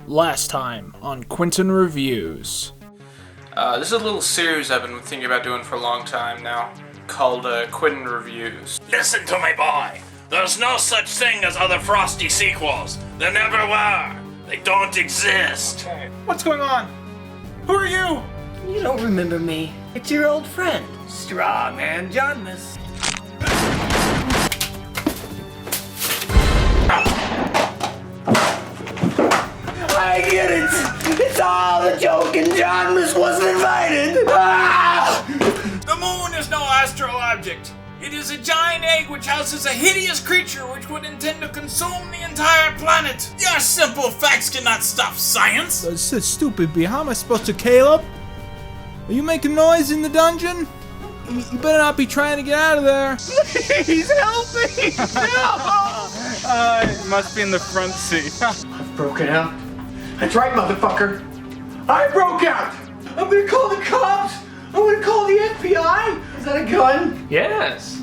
Last time on Quinton Reviews. This is a little series I've been thinking about doing for a long time now, called Quinton Reviews. Listen to me, boy. There's no such thing as other Frosty sequels. There never were. They don't exist. Okay. What's going on? Who are you? You don't remember me. It's your old friend, Straw Man Johnmus. I get it! It's all a joke and Johnmus wasn't invited! Ah! The moon is no astral object. It is a giant egg which houses a hideous creature which would intend to consume the entire planet. Your simple facts cannot stop science. That's so stupid, B. How am I supposed to, Caleb? Are you making noise in the dungeon? You better not be trying to get out of there. Please help me! It must be in the front seat. I've broken out. That's right, motherfucker. I broke out! I'm gonna call the cops! I'm gonna call the FBI! Is that a gun? Yes.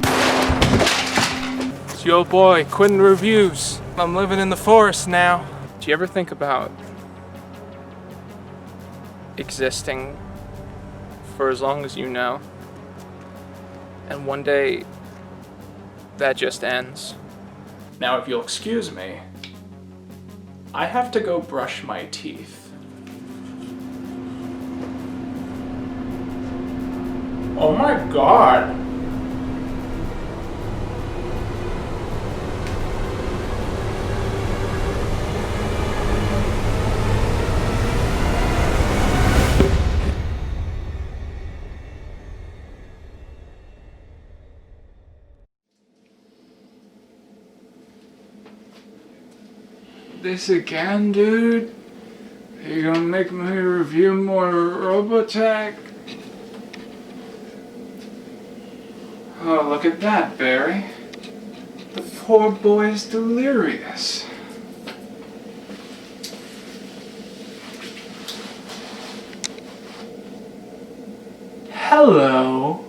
It's your old boy, Quinton Reviews. I'm living in the forest now. Do you ever think about existing for as long as you know? And one day, that just ends. Now, if you'll excuse me, I have to go brush my teeth. Oh my god. This again, dude? Are you gonna make me review more Robotech? Oh, look at that, Barry. The poor boy's delirious. Hello?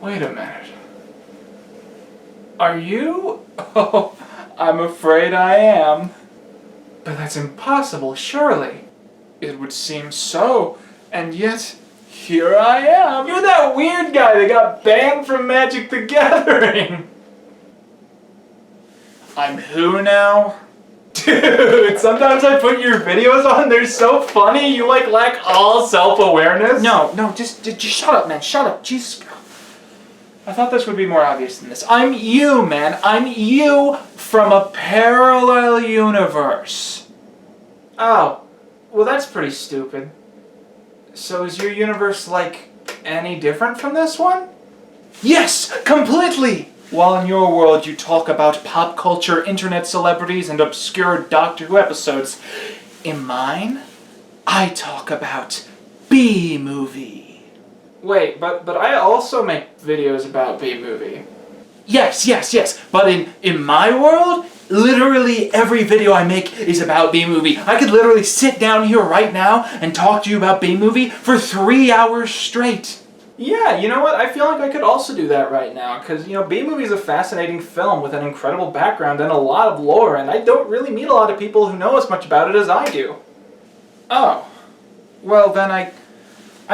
Wait a minute. Are you? Oh, I'm afraid I am. But that's impossible, surely. It would seem so, and yet, here I am. You're that weird guy that got banned from Magic the Gathering. I'm who now? Dude, sometimes I put your videos on, they're so funny, you lack all self-awareness. No, just shut up, man, shut up, Jesus. I thought this would be more obvious than this. I'm you, man. I'm you from a parallel universe. Oh, well that's pretty stupid. So is your universe, any different from this one? Yes, completely! While in your world you talk about pop culture, internet celebrities, and obscure Doctor Who episodes, in mine, I talk about B-movie. Wait, but I also make videos about B-movie. Yes, but in my world, literally every video I make is about B-movie. I could literally sit down here right now and talk to you about B-movie for 3 hours straight. Yeah, you know what? I feel like I could also do that right now, because, B-movie is a fascinating film with an incredible background and a lot of lore, and I don't really meet a lot of people who know as much about it as I do. Oh. Well, then I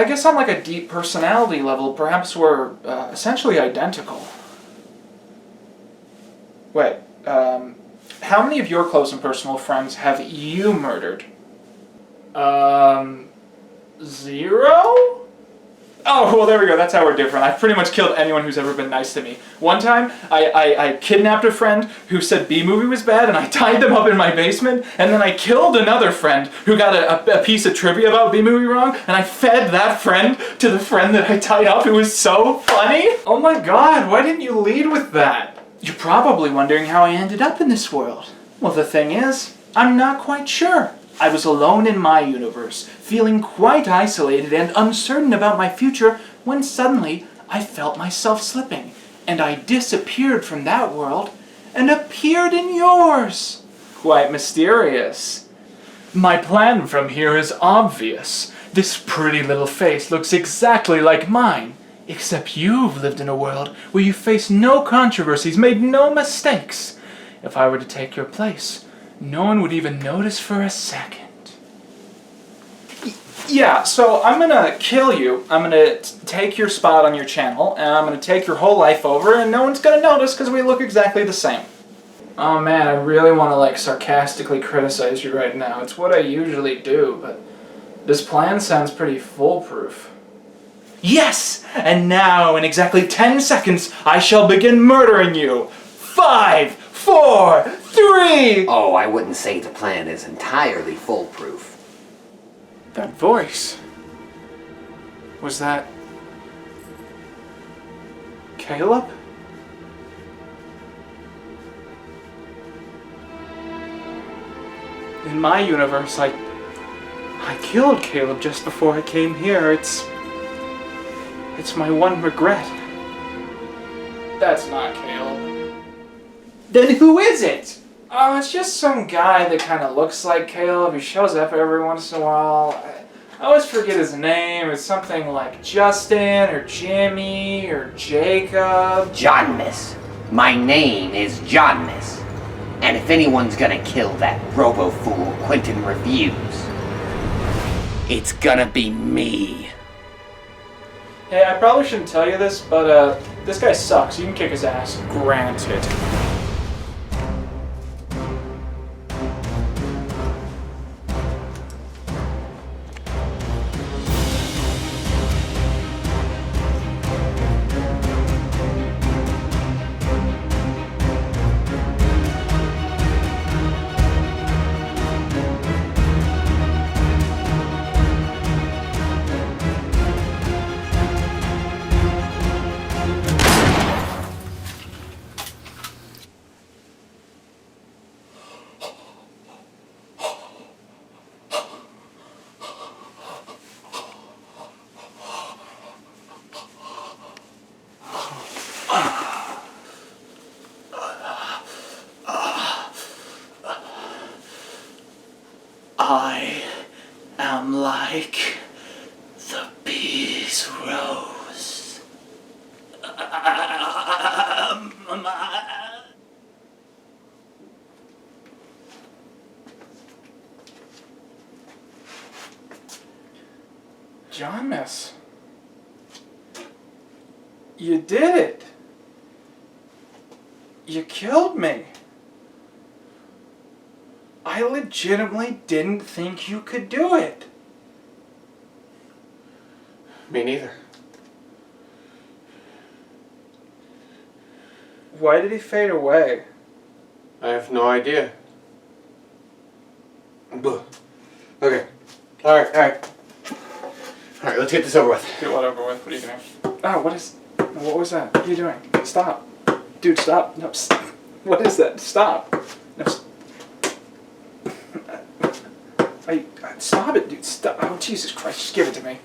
guess on a deep personality level, perhaps we're essentially identical. Wait, how many of your close and personal friends have you murdered? 0? Oh, well there we go, that's how we're different. I've pretty much killed anyone who's ever been nice to me. One time, I kidnapped a friend who said B-movie was bad, and I tied them up in my basement, and then I killed another friend who got a piece of trivia about B-movie wrong, and I fed that friend to the friend that I tied up. It was so funny! Oh my god, why didn't you lead with that? You're probably wondering how I ended up in this world. Well, the thing is, I'm not quite sure. I was alone in my universe, feeling quite isolated and uncertain about my future, when suddenly I felt myself slipping, and I disappeared from that world and appeared in yours. Quite mysterious. My plan from here is obvious. This pretty little face looks exactly like mine, except you've lived in a world where you faced no controversies, made no mistakes. If I were to take your place, no one would even notice for a second. Yeah, so I'm gonna kill you. I'm gonna take your spot on your channel, and I'm gonna take your whole life over, and no one's gonna notice because we look exactly the same. Oh man, I really want to like sarcastically criticize you right now. It's what I usually do, but this plan sounds pretty foolproof. Yes! And now, in exactly 10 seconds, I shall begin murdering you. 5, 4, 3! Oh, I wouldn't say the plan is entirely foolproof. That voice. Was that Caleb? In my universe, I killed Caleb just before I came here. It's my one regret. That's not Caleb. Then who is it? Oh, it's just some guy that kind of looks like Caleb. He shows up every once in a while. I always forget his name. It's something like Justin or Jimmy or Jacob. John Miss. My name is John Miss. And if anyone's gonna kill that robo-fool Quinton Reviews, it's gonna be me. Hey, I probably shouldn't tell you this, but this guy sucks. You can kick his ass. Granted. I am like the bee's rose. John Miss. You did it. You killed me. I legitimately didn't think you could do it. Me neither. Why did he fade away? I have no idea. Blah. Okay. Alright, let's get this over with. Get what over with? What are you doing? Oh, what was that? What are you doing? Stop. Dude, stop. No, stop. What is that? Stop. No, stop it, dude. Stop. Oh, Jesus Christ. Just give it to me.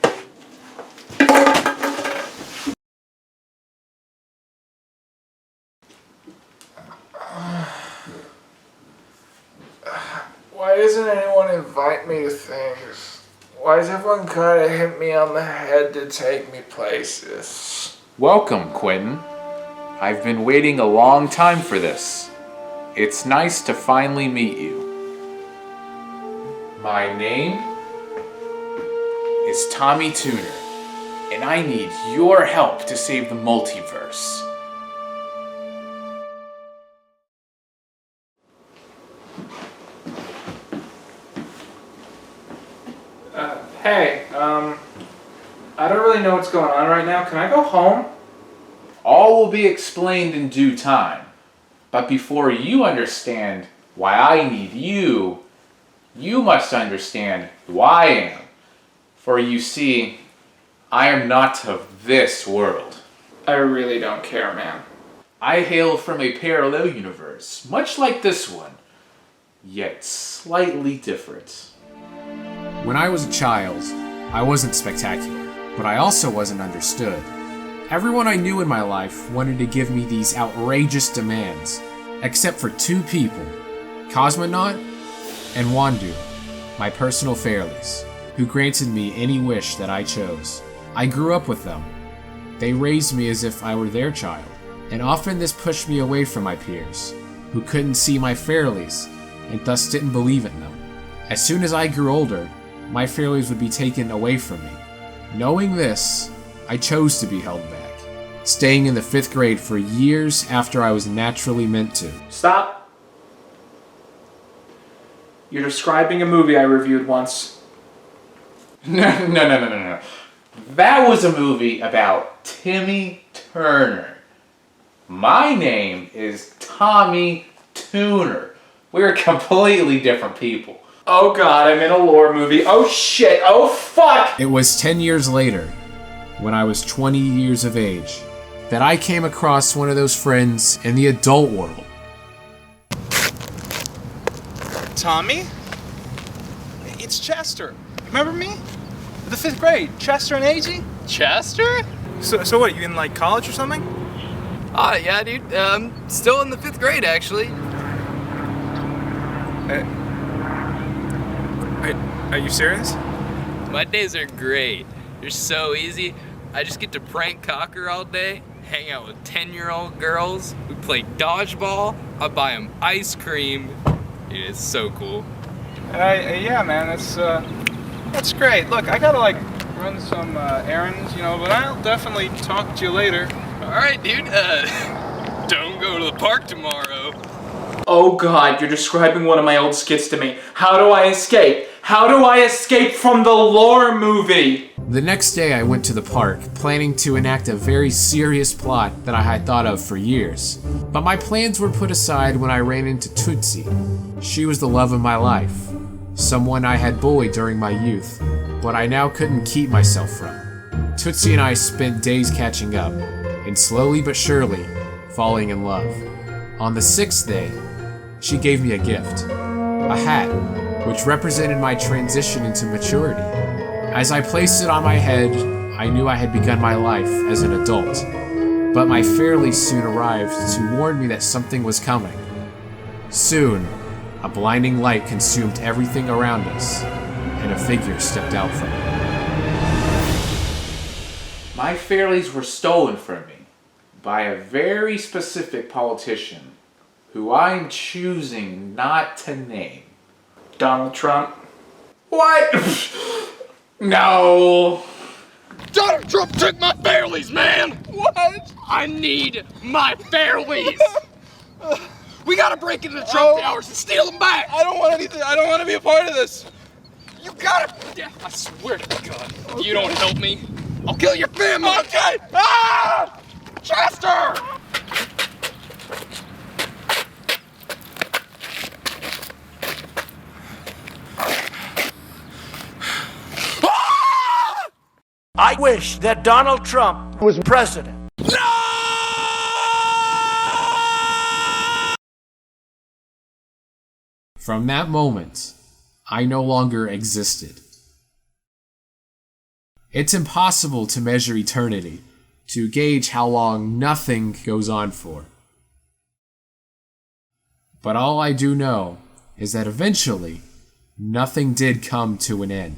Why doesn't anyone invite me to things? Why does everyone kind of hit me on the head to take me places? Welcome, Quinton. I've been waiting a long time for this. It's nice to finally meet you. My name is Tommy Tuner, and I need your help to save the multiverse. Hey, I don't really know what's going on right now. Can I go home? All will be explained in due time. But before you understand why I need you, you must understand who I am. For you see, I am not of this world. I really don't care, man. I hail from a parallel universe, much like this one, yet slightly different. When I was a child, I wasn't spectacular, but I also wasn't understood. Everyone I knew in my life wanted to give me these outrageous demands, except for two people, Cosmonaut and Wandu, my personal fairies, who granted me any wish that I chose. I grew up with them. They raised me as if I were their child, and often this pushed me away from my peers, who couldn't see my fairies and thus didn't believe in them. As soon as I grew older, my fairies would be taken away from me. Knowing this, I chose to be held back, staying in the 5th grade for years after I was naturally meant to. Stop. You're describing a movie I reviewed once. No. That was a movie about Timmy Turner. My name is Tommy Tuner. We're completely different people. Oh god, I'm in a lore movie. Oh shit, oh fuck! It was 10 years later, when I was 20 years of age, that I came across one of those friends in the adult world. Tommy? It's Chester. Remember me? The 5th grade. Chester and AG? Chester? So what, you in like college or something? Yeah, dude. Still in the 5th grade, actually. Are you serious? My days are great. They're so easy. I just get to prank Cocker all day, hang out with 10-year-old girls. We play dodgeball. I buy them ice cream. Dude, it's so cool. Yeah, man, that's great. Look, I gotta like run some errands, but I'll definitely talk to you later. All right, dude. Don't go to the park tomorrow. Oh god, you're describing one of my old skits to me. How do I escape? How do I escape from the lore movie? The next day I went to the park, planning to enact a very serious plot that I had thought of for years. But my plans were put aside when I ran into Tootsie. She was the love of my life, someone I had bullied during my youth, but I now couldn't keep myself from. Tootsie and I spent days catching up, and slowly but surely, falling in love. On the 6th day, she gave me a gift, a hat, which represented my transition into maturity. As I placed it on my head, I knew I had begun my life as an adult, but my fairies soon arrived to warn me that something was coming. Soon, a blinding light consumed everything around us, and a figure stepped out from it. My fairies were stolen from me by a very specific politician who I'm choosing not to name. Donald Trump. What? No. Donald Trump took my fairlies, man! What? I need my fairlies! We gotta break into the Trump towers and steal them back! I don't want anything. I don't want to be a part of this. You gotta... I swear to God, if you don't help me, I'll kill your family! Okay. Ah! Chester! I wish that Donald Trump was president. From that moment, I no longer existed. It's impossible to measure eternity, to gauge how long nothing goes on for. But all I do know is that eventually, nothing did come to an end.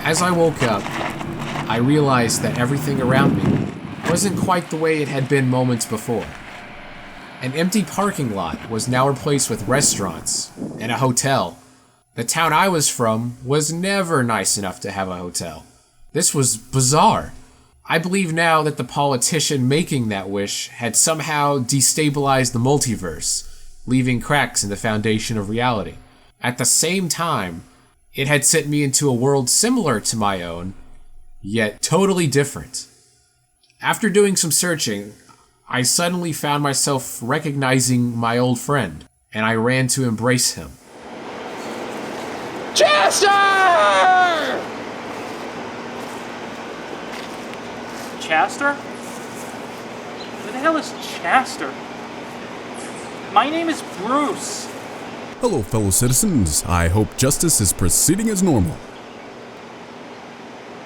As I woke up, I realized that everything around me wasn't quite the way it had been moments before. An empty parking lot was now replaced with restaurants and a hotel. The town I was from was never nice enough to have a hotel. This was bizarre. I believe now that the politician making that wish had somehow destabilized the multiverse, leaving cracks in the foundation of reality. At the same time, it had sent me into a world similar to my own, yet totally different. After doing some searching, I suddenly found myself recognizing my old friend, and I ran to embrace him. Chester! Chester? Who the hell is Chester? My name is Bruce. Hello, fellow citizens. I hope justice is proceeding as normal.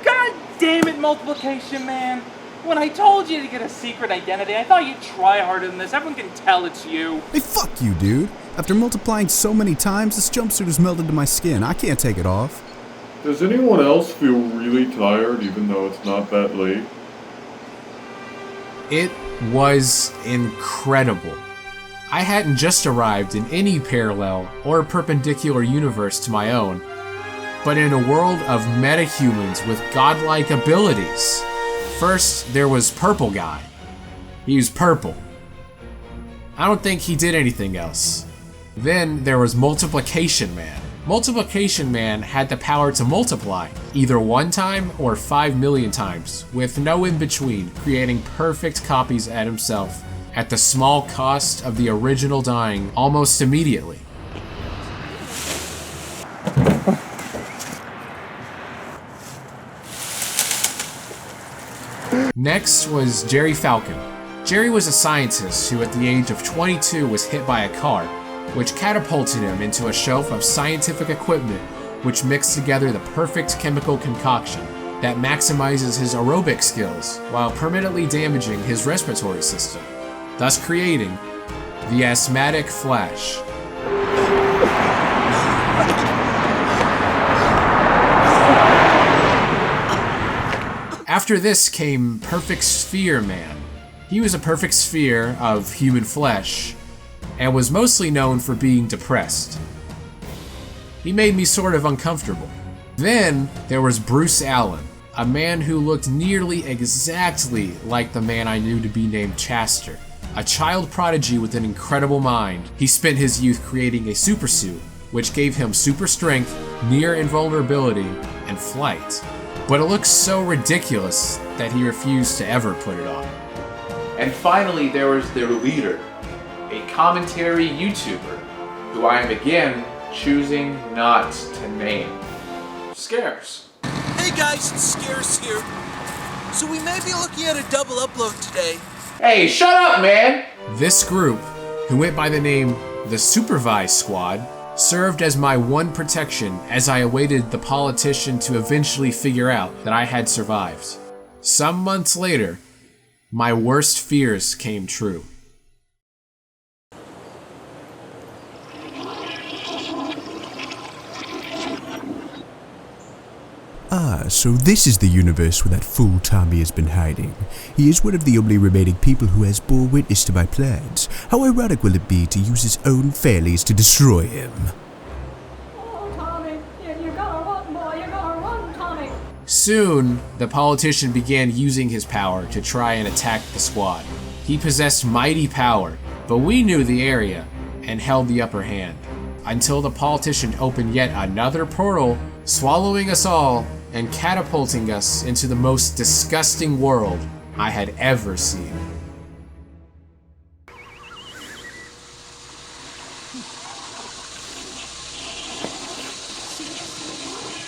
God damn it, multiplication man. When I told you to get a secret identity, I thought you'd try harder than this. Everyone can tell it's you. Hey, fuck you, dude. After multiplying so many times, this jumpsuit has melted to my skin. I can't take it off. Does anyone else feel really tired even though it's not that late? It was incredible. I hadn't just arrived in any parallel or perpendicular universe to my own, but in a world of metahumans with godlike abilities. First, there was Purple Guy. He was purple. I don't think he did anything else. Then there was Multiplication Man. Multiplication Man had the power to multiply, either 1 time or 5 million times, with no in-between, creating perfect copies at himself, at the small cost of the original dying almost immediately. Next was Jerry Falcon. Jerry was a scientist who at the age of 22 was hit by a car, which catapulted him into a shelf of scientific equipment which mixed together the perfect chemical concoction that maximizes his aerobic skills while permanently damaging his respiratory system, thus creating the Asthmatic Flash. After this came Perfect Sphere Man. He was a perfect sphere of human flesh, and was mostly known for being depressed. He made me sort of uncomfortable. Then there was Bruce Allen, a man who looked nearly exactly like the man I knew to be named Chaster. A child prodigy with an incredible mind, he spent his youth creating a supersuit, which gave him super strength, near invulnerability, and flight. But it looked so ridiculous that he refused to ever put it on. And finally, there was their leader, a commentary YouTuber, who I am again choosing not to name. Scarce. Hey guys, it's Scarce here. So we may be looking at a double upload today. Hey, shut up, man! This group, who went by the name the Supervised Squad, served as my one protection as I awaited the politician to eventually figure out that I had survived. Some months later, my worst fears came true. Ah, so this is the universe where that fool Tommy has been hiding. He is one of the only remaining people who has bore witness to my plans. How ironic will it be to use his own fairlies to destroy him? Oh, Tommy, you're gonna run, boy, you're gonna run, Tommy. Soon, the politician began using his power to try and attack the squad. He possessed mighty power, but we knew the area and held the upper hand, until the politician opened yet another portal, swallowing us all and catapulting us into the most disgusting world I had ever seen.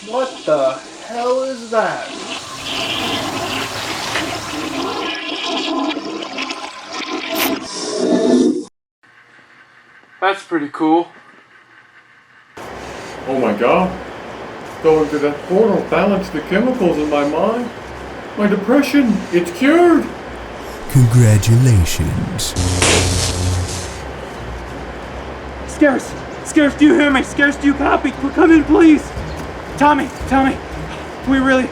What the hell is that? That's pretty cool. Oh my god. Going through that portal balanced the chemicals in my mind. My depression, it's cured. Congratulations. Scarce, do you hear me? Scarce, do you copy? Come in, please. Tommy, we really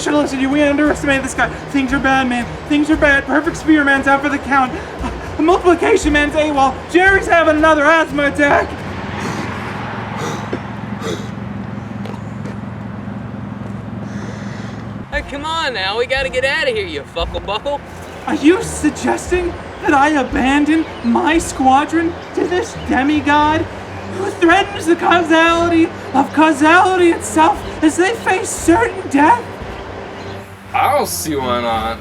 should listen to you. We underestimated this guy. Things are bad, man. Things are bad. Perfect Sphere Man's out for the count. Multiplication Man's AWOL. Jerry's having another asthma attack. Hey, come on now, we gotta get out of here, you fuckle buckle. Are you suggesting that I abandon my squadron to this demigod who threatens the causality of causality itself as they face certain death? I don't see why not.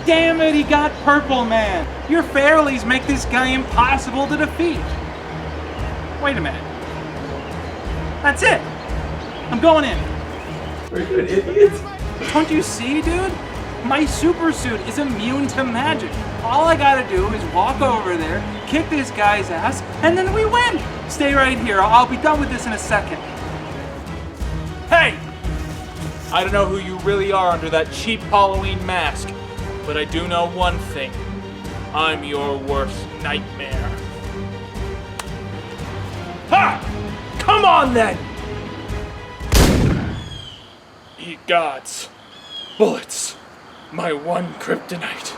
Damn it, he got Purple Man. Your fairlies make this guy impossible to defeat. Wait a minute. That's it. I'm going in. Are you an idiot? Don't you see, dude? My super suit is immune to magic. All I gotta do is walk over there, kick this guy's ass, and then we win. Stay right here. I'll be done with this in a second. Hey! I don't know who you really are under that cheap Halloween mask, but I do know one thing. I'm your worst nightmare. Ha! Come on then! Ye gods, Bullets. My one kryptonite.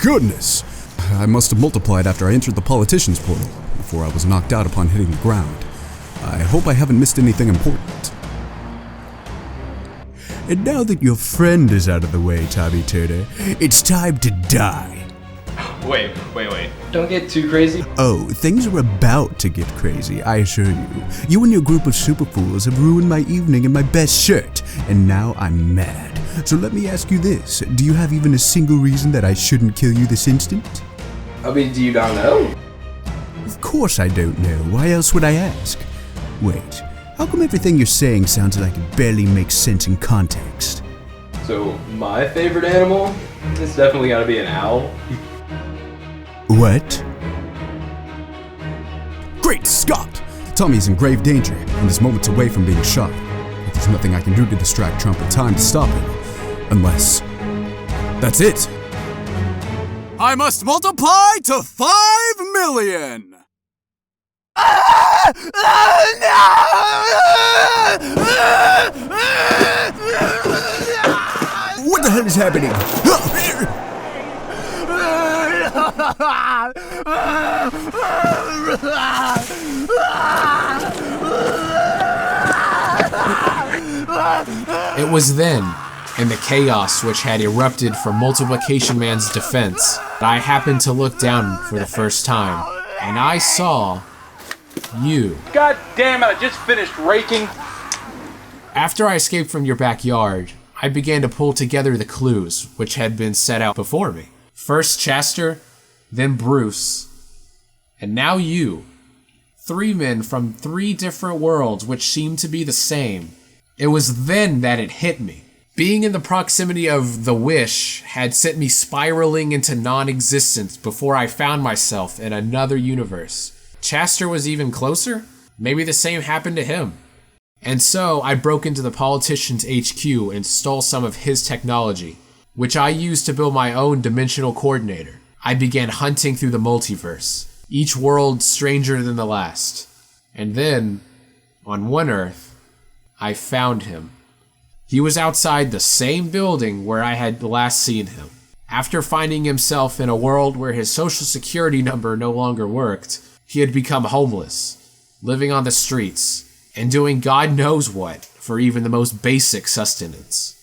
Goodness! I must have multiplied after I entered the politician's portal, before I was knocked out upon hitting the ground. I hope I haven't missed anything important. And now that your friend is out of the way, Tommy Turner, it's time to die. Wait. Don't get too crazy. Oh, things are about to get crazy, I assure you. You and your group of superfools have ruined my evening and my best shirt, and now I'm mad. So let me ask you this, do you have even a single reason that I shouldn't kill you this instant? I mean, do you not know? Of course I don't know, why else would I ask? Wait, how come everything you're saying sounds like it barely makes sense in context? So, my favorite animal? It's definitely gotta be an owl. What? Great Scott! Tommy's in grave danger, and is moments away from being shot. But there's nothing I can do to distract Trump in time to stop him. Unless... that's it! I must multiply to 5 million! What the hell is happening? It was then, in the chaos which had erupted from Multiplication Man's defense, that I happened to look down for the first time, and I saw you. God damn it, I just finished raking. After I escaped from your backyard, I began to pull together the clues which had been set out before me. First Chester, then Bruce, and now you. 3 men from 3 different worlds which seemed to be the same. It was then that it hit me. Being in the proximity of the Wish had sent me spiraling into non-existence before I found myself in another universe. Chester was even closer? Maybe the same happened to him. And so I broke into the politician's HQ and stole some of his technology, which I used to build my own dimensional coordinator. I began hunting through the multiverse, each world stranger than the last. And then, on one Earth, I found him. He was outside the same building where I had last seen him. After finding himself in a world where his social security number no longer worked, he had become homeless, living on the streets, and doing God knows what for even the most basic sustenance.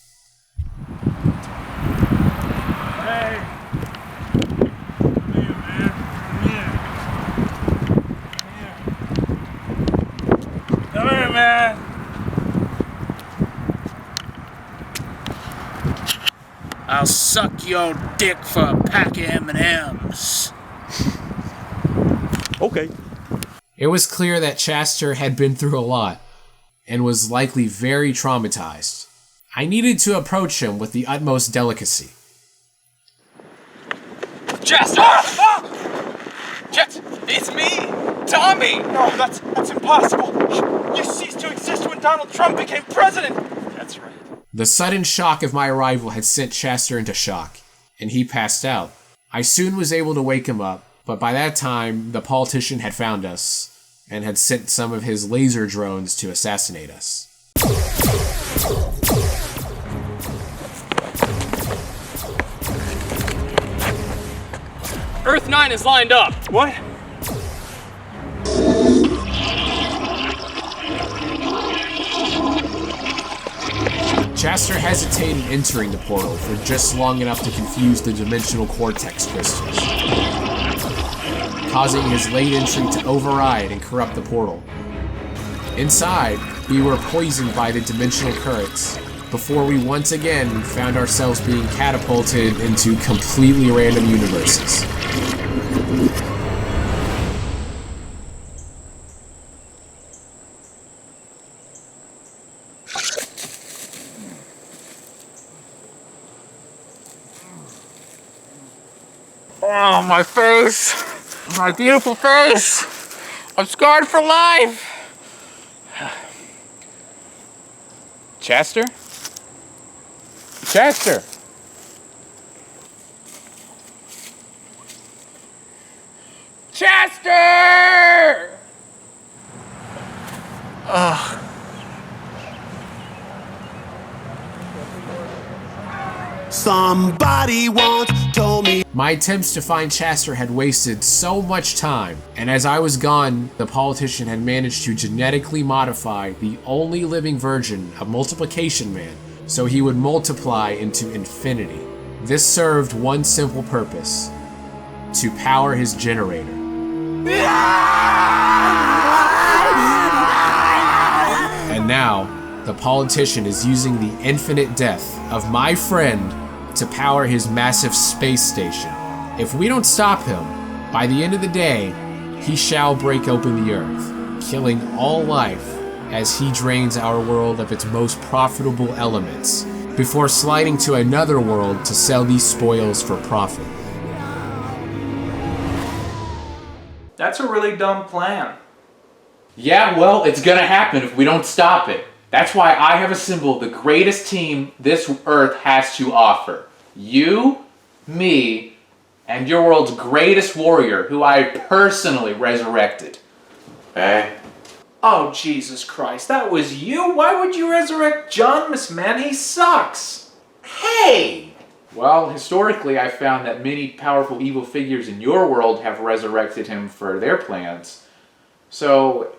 Come here, man. I'll suck your dick for a pack of M&Ms. Okay. It was clear that Chester had been through a lot, and was likely very traumatized. I needed to approach him with the utmost delicacy. Chester! It's me, Tommy! No, that's impossible. You ceased to exist when Donald Trump became president! That's right. The sudden shock of my arrival had sent Chester into shock, and he passed out. I soon was able to wake him up, but by that time, the politician had found us, and had sent some of his laser drones to assassinate us. Earth 9 is lined up. What? Chester hesitated entering the portal for just long enough to confuse the dimensional cortex crystals, causing his late entry to override and corrupt the portal. Inside, we were poisoned by the dimensional currents, before we once again found ourselves being catapulted into completely random universes. Oh, my face. My beautiful face. I'm scarred for life. Chester? Chester! Chester! Ugh. Somebody once told me. My attempts to find Chester had wasted so much time, and as I was gone, the politician had managed to genetically modify the only living version of Multiplication Man, so he would multiply into infinity. This served one simple purpose: to power his generator. And now, the politician is using the infinite death of my friend to power his massive space station. If we don't stop him, by the end of the day, he shall break open the earth, killing all life as he drains our world of its most profitable elements, before sliding to another world to sell these spoils for profit. That's a really dumb plan. Yeah, well, it's gonna happen if we don't stop it. That's why I have assembled the greatest team this Earth has to offer. You, me, and your world's greatest warrior, who I personally resurrected. Hey. Oh, Jesus Christ, that was you? Why would you resurrect Johnmus, man? He sucks. Hey! Well, historically, I found that many powerful evil figures in your world have resurrected him for their plans. So,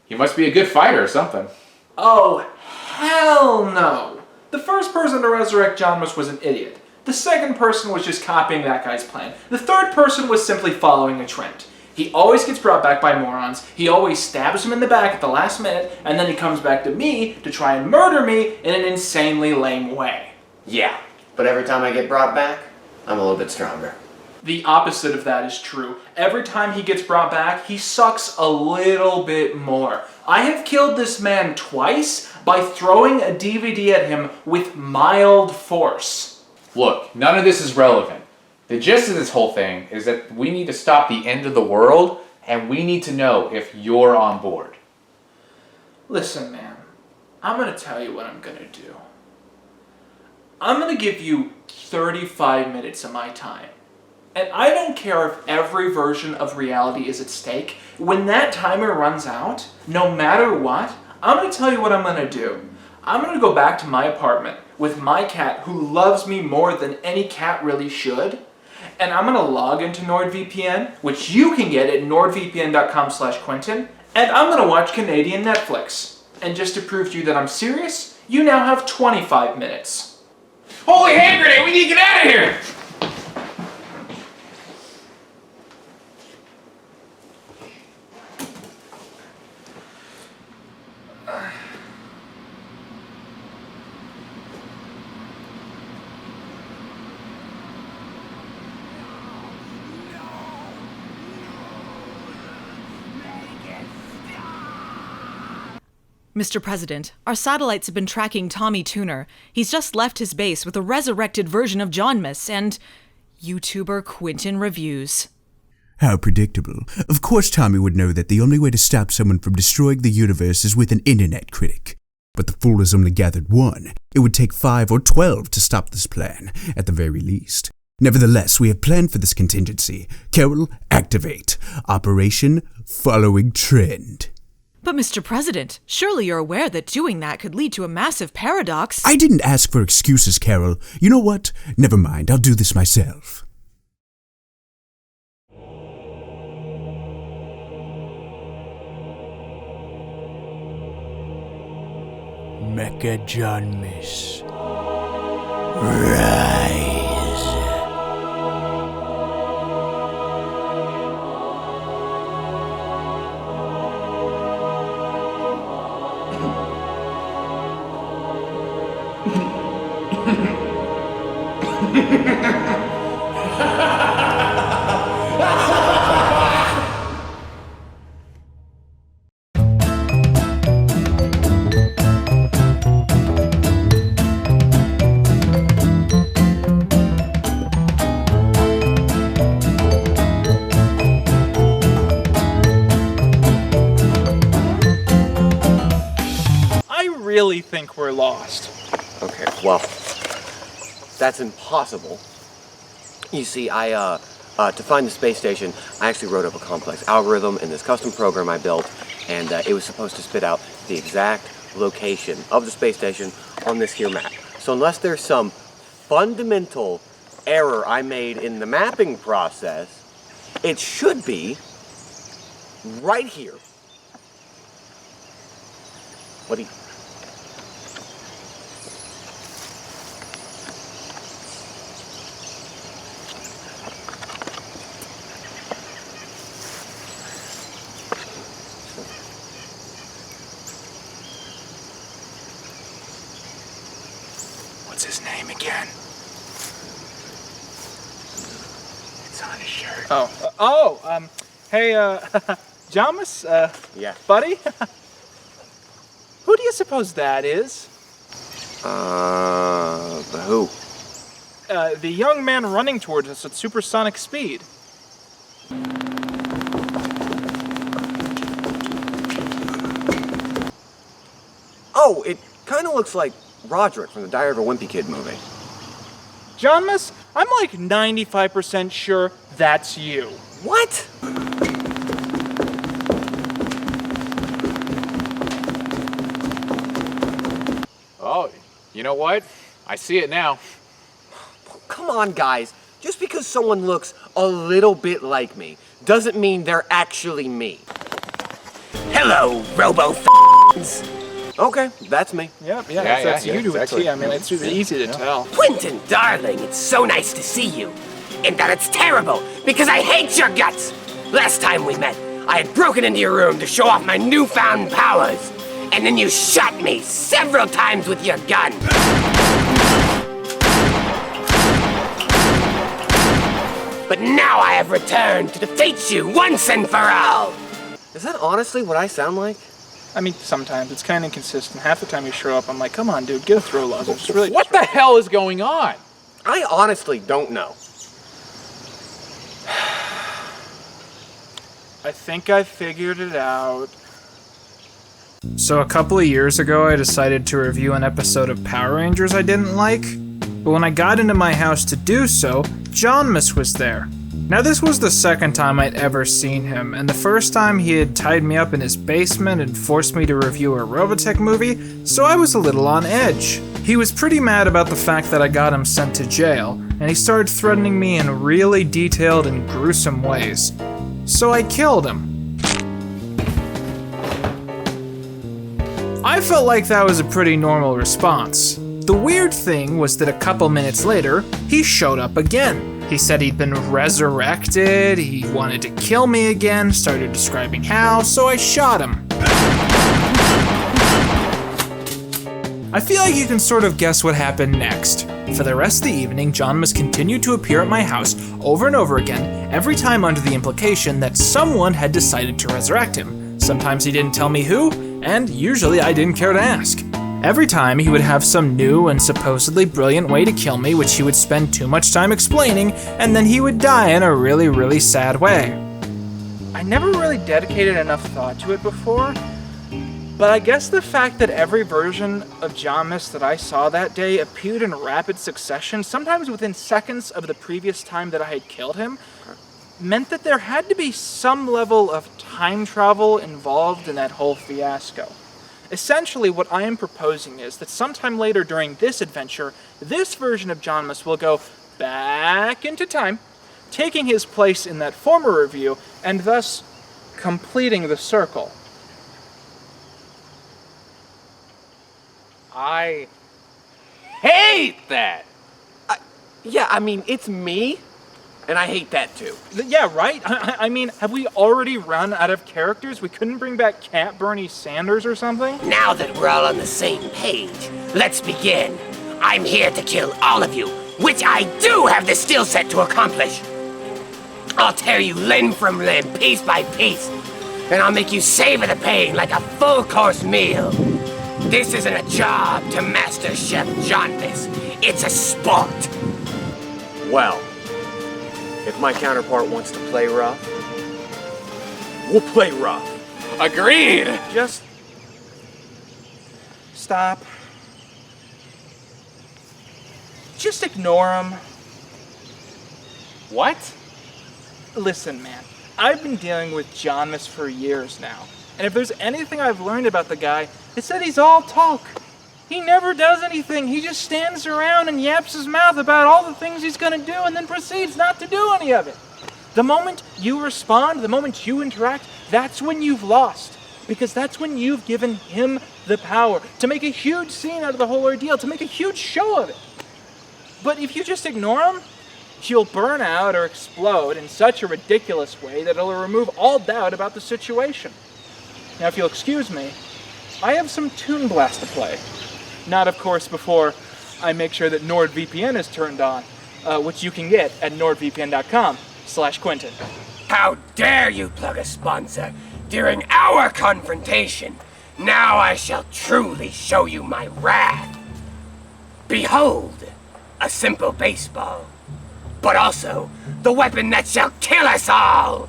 he must be a good fighter or something. Oh, hell no. The first person to resurrect Johnmus was an idiot. The second person was just copying that guy's plan. The third person was simply following a trend. He always gets brought back by morons, he always stabs him in the back at the last minute, and then he comes back to me to try and murder me in an insanely lame way. Yeah, but every time I get brought back, I'm a little bit stronger. The opposite of that is true. Every time he gets brought back, he sucks a little bit more. I have killed this man twice by throwing a DVD at him with mild force. Look, none of this is relevant. The gist of this whole thing is that we need to stop the end of the world, and we need to know if you're on board. Listen, man, I'm gonna tell you what I'm gonna do. I'm gonna give you 35 minutes of my time. And I don't care if every version of reality is at stake. When that timer runs out, no matter what, I'm gonna tell you what I'm gonna do. I'm gonna go back to my apartment with my cat who loves me more than any cat really should. And I'm gonna log into NordVPN, which you can get at nordvpn.com/Quinton. And I'm gonna watch Canadian Netflix. And just to prove to you that I'm serious, you now have 25 minutes. Holy hand grenade, we need to get out of here! Mr. President, our satellites have been tracking Tommy Tuner. He's just left his base with a resurrected version of Johnmus and YouTuber Quinton Reviews. How predictable. Of course Tommy would know that the only way to stop someone from destroying the universe is with an internet critic. But the fool has only gathered one. It would take 5 or 12 to stop this plan, at the very least. Nevertheless, we have planned for this contingency. Carol, activate. Operation Following Trend. But Mr. President, surely you're aware that doing that could lead to a massive paradox. I didn't ask for excuses, Carol. You know what? Never mind, I'll do this myself. Mecha Johnmus. Rise. I really think we're lost. Okay, well, That's impossible. You see, to find the space station, I actually wrote up a complex algorithm in this custom program I built, and it was supposed to spit out the exact location of the space station on this here map. So unless there's some fundamental error I made in the mapping process, it should be right here. What do you... What's his name again? It's on his shirt. Hey, Jamus, yeah, buddy? Who do you suppose that is? Who? The young man running towards us at supersonic speed. Oh, it kind of looks like Roderick from the Diary of a Wimpy Kid movie. Johnmus, I'm like 95% sure that's you. What? Oh, you know what? I see it now. Come on, guys. Just because someone looks a little bit like me doesn't mean they're actually me. Hello, robo-f***s. Okay, that's me. Yep, that's you to a T. I mean, it's easy to tell. Quinton, darling, it's so nice to see you. And that it's terrible, because I hate your guts. Last time we met, I had broken into your room to show off my newfound powers. And then you shot me several times with your gun. But now I have returned to defeat you once and for all. Is that honestly what I sound like? I mean, sometimes. It's kind of inconsistent. Half the time you show up, I'm like, come on, dude, get a throw lozer. What the hell is going on? I honestly don't know. I think I figured it out. So a couple of years ago, I decided to review an episode of Power Rangers I didn't like. But when I got into my house to do so, Johnmus was there. Now this was the second time I'd ever seen him, and the first time he had tied me up in his basement and forced me to review a Robotech movie, so I was a little on edge. He was pretty mad about the fact that I got him sent to jail, and he started threatening me in really detailed and gruesome ways. So I killed him. I felt like that was a pretty normal response. The weird thing was that a couple minutes later, he showed up again. He said he'd been resurrected, he wanted to kill me again, started describing how, so I shot him. I feel like you can sort of guess what happened next. For the rest of the evening, Johnmus continued to appear at my house over and over again, every time under the implication that someone had decided to resurrect him. Sometimes he didn't tell me who, and usually I didn't care to ask. Every time he would have some new and supposedly brilliant way to kill me, which he would spend too much time explaining, and then he would die in a really, really sad way. I never really dedicated enough thought to it before, but I guess the fact that every version of Johnmus that I saw that day appeared in rapid succession, sometimes within seconds of the previous time that I had killed him, meant that there had to be some level of time travel involved in that whole fiasco. Essentially, what I am proposing is that sometime later during this adventure, this version of Johnmus will go back into time, taking his place in that former review, and thus completing the circle. I hate that! Yeah, I mean, it's me, and I hate that too. Yeah, right? I mean, have we already run out of characters? We couldn't bring back Cat Bernie Sanders or something? Now that we're all on the same page, let's begin. I'm here to kill all of you, which I do have the skill set to accomplish. I'll tear you limb from limb, piece by piece, and I'll make you savor the pain like a full-course meal. This isn't a job to Master Chef Johnmus. It's a sport. Well, if my counterpart wants to play rough, we'll play rough. Agreed! Just stop. just ignore him. What? Listen, man, I've been dealing with Johnmas for years now. And if there's anything I've learned about the guy, it's that he's all talk. He never does anything. He just stands around and yaps his mouth about all the things he's gonna do and then proceeds not to do any of it. The moment you respond, the moment you interact, that's when you've lost. Because that's when you've given him the power to make a huge scene out of the whole ordeal, to make a huge show of it. But if you just ignore him, he'll burn out or explode in such a ridiculous way that it'll remove all doubt about the situation. Now, if you'll excuse me, I have some Toon Blast to play. Not, of course, before I make sure that NordVPN is turned on, which you can get at nordvpn.com/Quinton. How dare you plug a sponsor during our confrontation? Now I shall truly show you my wrath. Behold, a simple baseball, but also the weapon that shall kill us all.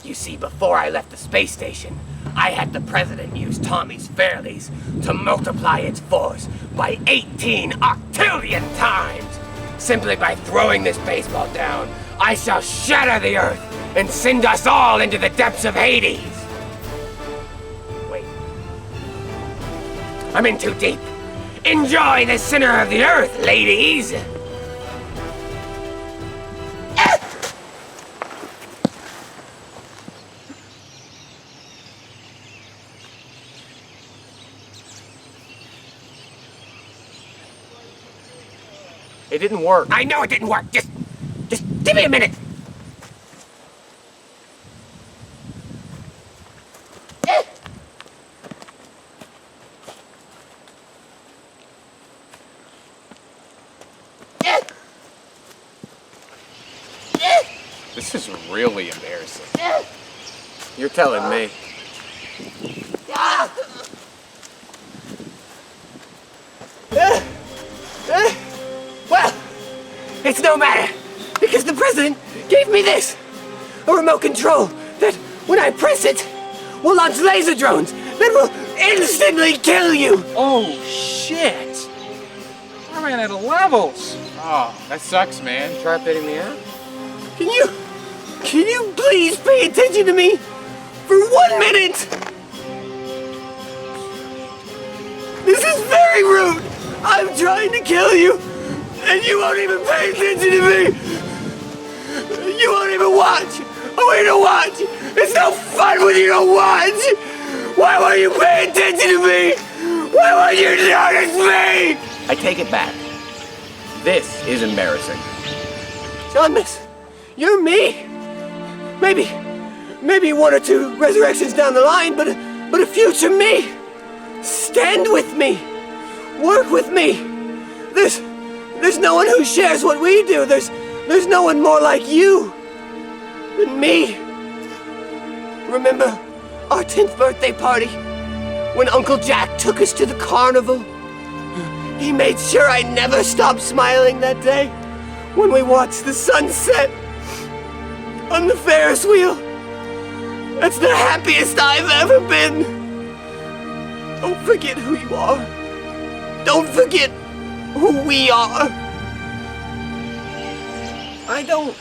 You see, before I left the space station, I had the president use Tommy's Fairlies to multiply its force by 18 octillion times. Simply by throwing this baseball down, I shall shatter the earth and send us all into the depths of Hades. Wait. I'm in too deep. Enjoy the center of the earth, ladies. It didn't work. I know it didn't work. Just give me a minute. This is really embarrassing. You're telling me. Well, it's no matter, because the president gave me this, a remote control that, when I press it, will launch laser drones that will instantly kill you. Oh, shit. I ran out of levels. Oh, that sucks, man. Try fitting me out? Can you please pay attention to me for 1 minute? This is very rude. I'm trying to kill you, and you won't even pay attention to me. You won't even watch. I want you to watch. It's no fun when you don't watch. Why won't you pay attention to me? Why won't you notice me? I take it back. This is embarrassing. Johnmas, you're me. Maybe 1 or 2 resurrections down the line, but a future me. Stand with me. Work with me. There's no one who shares what we do. There's no one more like you than me. Remember our 10th birthday party when Uncle Jack took us to the carnival? He made sure I never stopped smiling that day when we watched the sunset on the Ferris wheel. That's the happiest I've ever been. Don't forget who you are. Don't forget who we are. I don't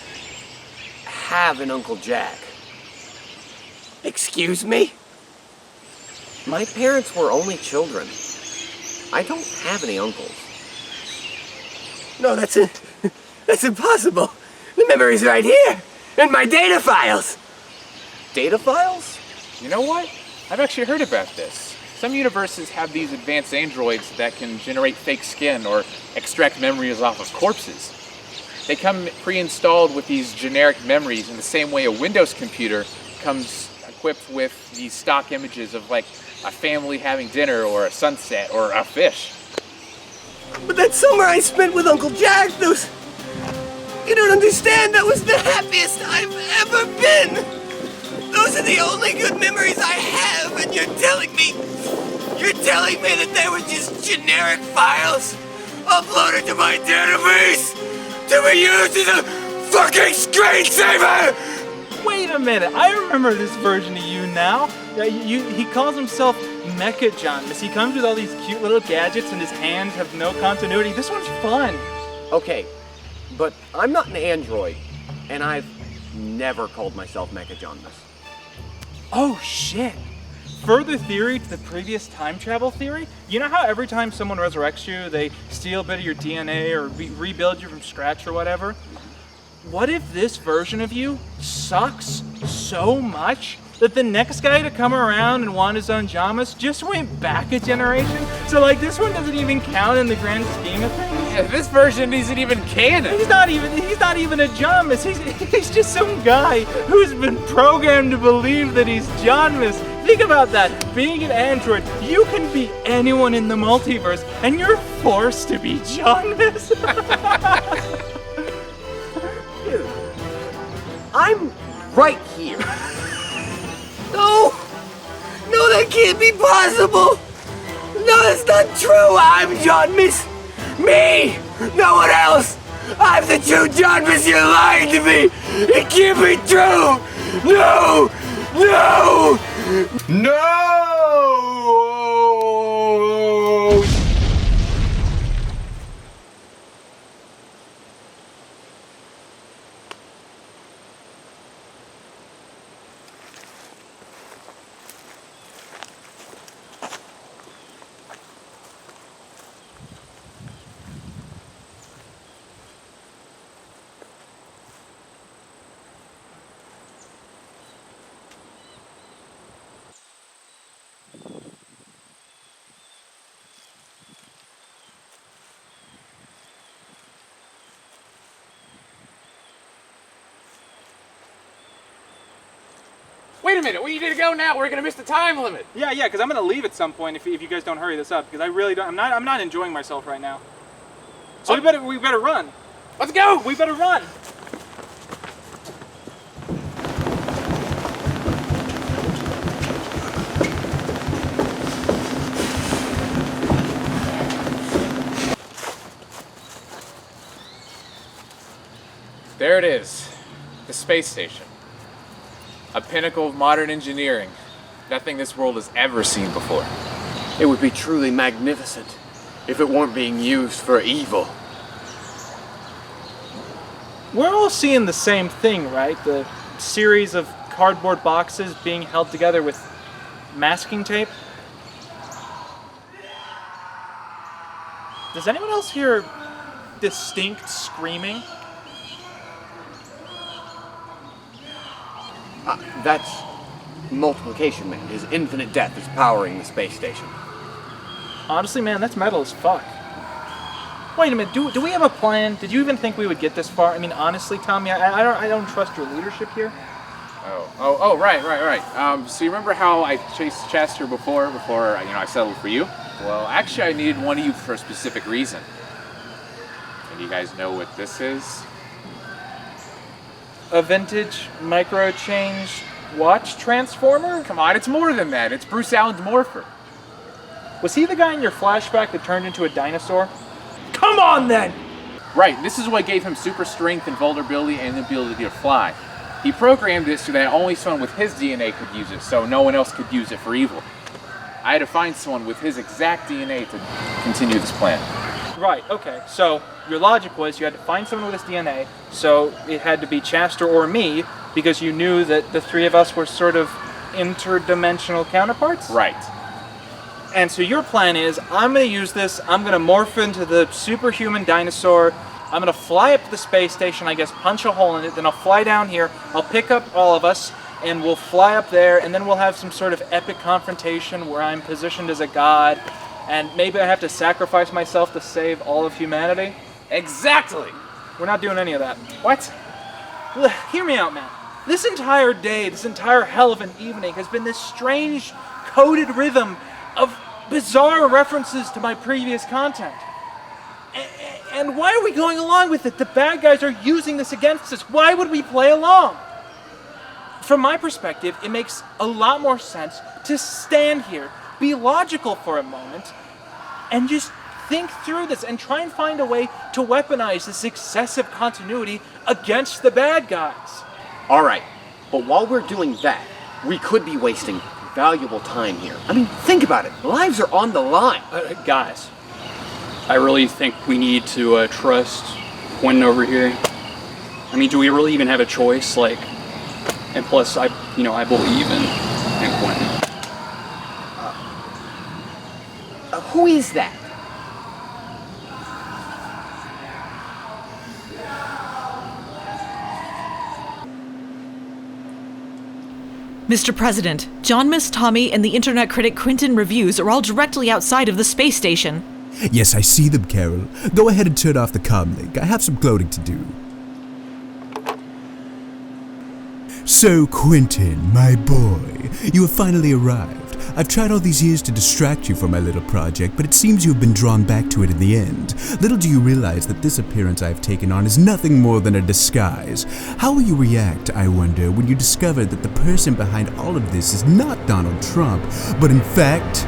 have an Uncle Jack. Excuse me? My parents were only children. I don't have any uncles. No, that's impossible. The memory's right here, in my data files. Data files? You know what? I've actually heard about this. Some universes have these advanced androids that can generate fake skin or extract memories off of corpses. They come pre-installed with these generic memories in the same way a Windows computer comes equipped with these stock images of like a family having dinner or a sunset or a fish. But that summer I spent with Uncle Jack, you don't understand, that was the happiest I've ever been. Those are the only good memories I have, and you're telling me that they were just generic files uploaded to my database to be used as a fucking screensaver! Wait a minute, I remember this version of you now. He calls himself Mecha Johnmas. He comes with all these cute little gadgets and his hands have no continuity. This one's fun. Okay, but I'm not an android, and I've never called myself Mecha Johnmus. Oh shit! Further theory to the previous time travel theory, you know how every time someone resurrects you, they steal a bit of your DNA or rebuild you from scratch or whatever? What if this version of you sucks so much that the next guy to come around and want his own Johnmus just went back a generation? So like this one doesn't even count in the grand scheme of things? Yeah, this version isn't even canon. He's not even a Johnmus. He's just some guy who's been programmed to believe that he's Johnmus. Think about that. Being an android, you can be anyone in the multiverse, and you're forced to be Johnmus. Dude, I'm right here. No, that can't be possible. No, that's not true. I'm Johnmus. Me, no one else. I'm the true Johnmus. You're lying to me. It can't be true. No. Wait a minute, we need to go now. We're gonna miss the time limit. Yeah, because I'm gonna leave at some point if you guys don't hurry this up, because I really don't. I'm not enjoying myself right now. So we better run. Let's go. We better run. There it is, the space station. A pinnacle of modern engineering. Nothing this world has ever seen before. It would be truly magnificent if it weren't being used for evil. We're all seeing the same thing, right? The series of cardboard boxes being held together with masking tape. Does anyone else hear distinct screaming? That's multiplication, man. His infinite death is powering the space station. Honestly, man, that's metal as fuck. Wait a minute, do we have a plan? Did you even think we would get this far? I mean, honestly, Tommy, I don't trust your leadership here. Oh, right. So you remember how I chased Chester before I settled for you? Well, actually, I needed one of you for a specific reason. And you guys know what this is? A vintage micro-change watch transformer? Come on, it's more than that. It's Bruce Allen's Morpher. Was he the guy in your flashback that turned into a dinosaur? Come on, then! Right, this is what gave him super strength and vulnerability and the ability to fly. He programmed it so that only someone with his DNA could use it, so no one else could use it for evil. I had to find someone with his exact DNA to continue this plan. Right, okay. So your logic was you had to find someone with his DNA, so it had to be Chester or me, because you knew that the three of us were sort of interdimensional counterparts? Right. And so your plan is, I'm going to use this, I'm going to morph into the superhuman dinosaur, I'm going to fly up to the space station, I guess punch a hole in it, then I'll fly down here, I'll pick up all of us, and we'll fly up there, and then we'll have some sort of epic confrontation where I'm positioned as a god, and maybe I have to sacrifice myself to save all of humanity? Exactly! We're not doing any of that. What? Hear me out, man. This entire day, this entire hell of an evening has been this strange, coded rhythm of bizarre references to my previous content. And why are we going along with it? The bad guys are using this against us. Why would we play along? From my perspective, it makes a lot more sense to stand here, be logical for a moment, and just think through this and try and find a way to weaponize this excessive continuity against the bad guys. Alright, but while we're doing that, we could be wasting valuable time here. I mean, think about it. Lives are on the line. Guys, I really think we need to trust Quinton over here. I mean, do we really even have a choice? Like, and plus, I believe in Quinton. Who is that? Mr. President, John Miss Tommy and the internet critic Quinton Reviews are all directly outside of the space station. Yes, I see them, Carol. Go ahead and turn off the comm link. I have some cloning to do. So, Quinton, my boy, you have finally arrived. I've tried all these years to distract you from my little project, but it seems you have been drawn back to it in the end. Little do you realize that this appearance I have taken on is nothing more than a disguise. How will you react, I wonder, when you discover that the person behind all of this is not Donald Trump, but in fact...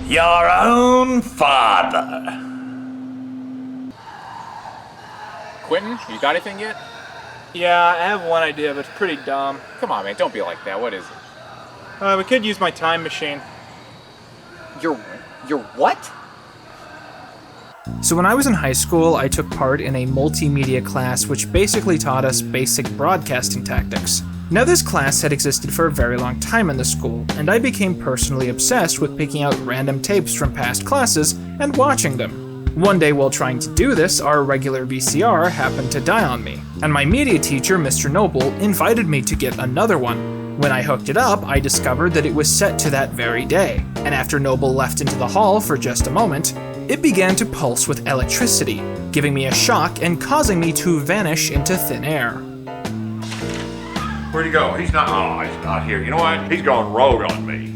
your own father. Quinton, you got anything yet? Yeah, I have one idea, but it's pretty dumb. Come on, man, don't be like that. What is it? We could use my time machine. Your what? So when I was in high school, I took part in a multimedia class which basically taught us basic broadcasting tactics. Now this class had existed for a very long time in the school, and I became personally obsessed with picking out random tapes from past classes and watching them. One day while trying to do this, our regular VCR happened to die on me, and my media teacher, Mr. Noble, invited me to get another one. When I hooked it up, I discovered that it was set to that very day, and after Noble left into the hall for just a moment, it began to pulse with electricity, giving me a shock and causing me to vanish into thin air. Where'd he go? He's not here. You know what? He's gone rogue on me.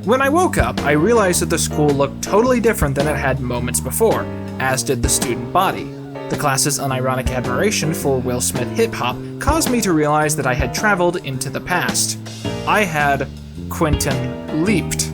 When I woke up, I realized that the school looked totally different than it had moments before, as did the student body. The class's unironic admiration for Will Smith hip-hop caused me to realize that I had traveled into the past. I had Quinton leaped.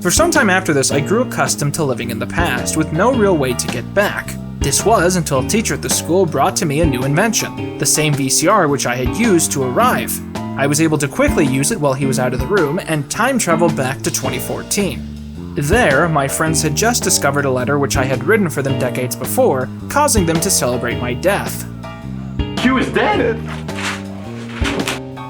For some time after this, I grew accustomed to living in the past, with no real way to get back. This was until a teacher at the school brought to me a new invention, the same VCR which I had used to arrive. I was able to quickly use it while he was out of the room and time traveled back to 2014. There, my friends had just discovered a letter which I had written for them decades before, causing them to celebrate my death. She was dead?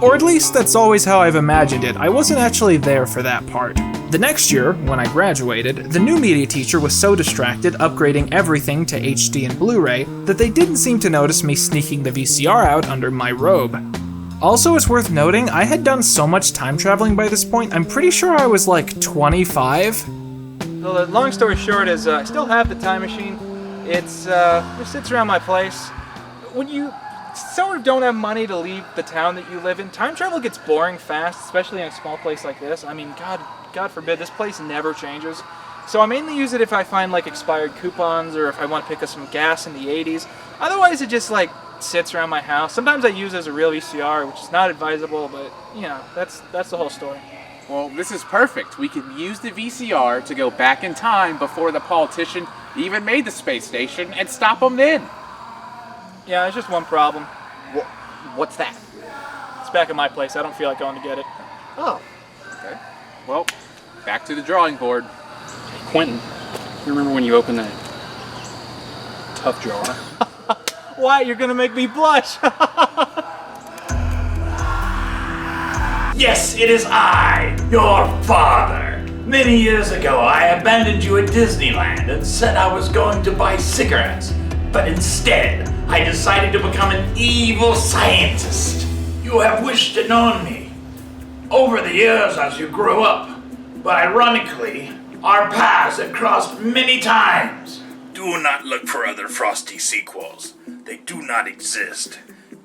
Or at least that's always how I've imagined it. I wasn't actually there for that part. The next year, when I graduated, the new media teacher was so distracted upgrading everything to HD and Blu-ray that they didn't seem to notice me sneaking the VCR out under my robe. Also, it's worth noting, I had done so much time traveling by this point, I'm pretty sure I was like 25. Well, the long story short is, I still have the time machine. It sits around my place. When you sort of don't have money to leave the town that you live in, time travel gets boring fast, especially in a small place like this. I mean, God forbid, this place never changes. So I mainly use it if I find like expired coupons or if I want to pick up some gas in the 80s. Otherwise, it just like sits around my house. Sometimes I use it as a real VCR, which is not advisable, but you know, that's the whole story. Well, this is perfect. We can use the VCR to go back in time before the politician even made the space station and stop them then. Yeah, there's just one problem. What's that? It's back at my place. I don't feel like going to get it. Oh. Okay. Well, back to the drawing board. Quinton, you remember when you opened that tough jar? Why? You're gonna make me blush. Yes, it is I, your father. Many years ago, I abandoned you at Disneyland and said I was going to buy cigarettes. But instead, I decided to become an evil scientist. You have wished to know me over the years as you grew up. But ironically, our paths have crossed many times. Do not look for other Frosty sequels. They do not exist.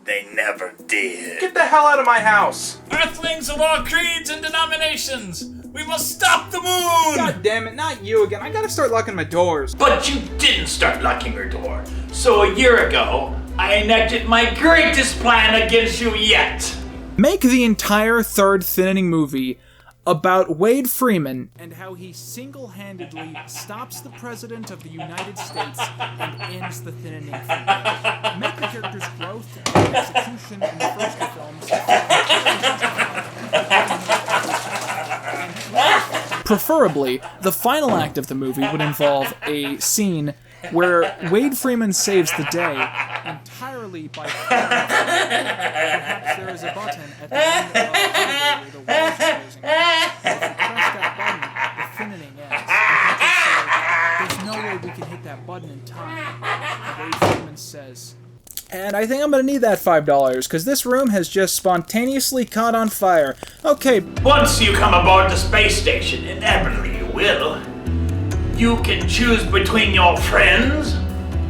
They never did. Get the hell out of my house! Earthlings of all creeds and denominations, we must stop the moon! God damn it, not you again. I gotta start locking my doors. But you didn't start locking your door. So a year ago, I enacted my greatest plan against you yet. Make the entire third Thinning movie about Wade Freeman and how he single-handedly stops the President of the United States and ends the Thinning Film. Make the character's growth and execution in the first two films. Preferably, the final act of the movie would involve a scene where Wade Freeman saves the day entirely by perhaps there is a button at the end of Hoover where the walls are closing. If you press that button, the thinning ends. There's no way we can hit that button in time. Wade Freeman says. And I think I'm gonna need that $5, because this room has just spontaneously caught on fire. Okay. Once you come aboard the space station, inevitably you will, you can choose between your friends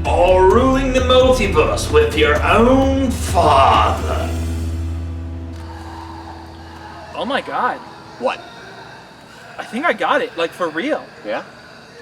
or ruling the multiverse with your own father. Oh my god. What? I think I got it, like for real. Yeah?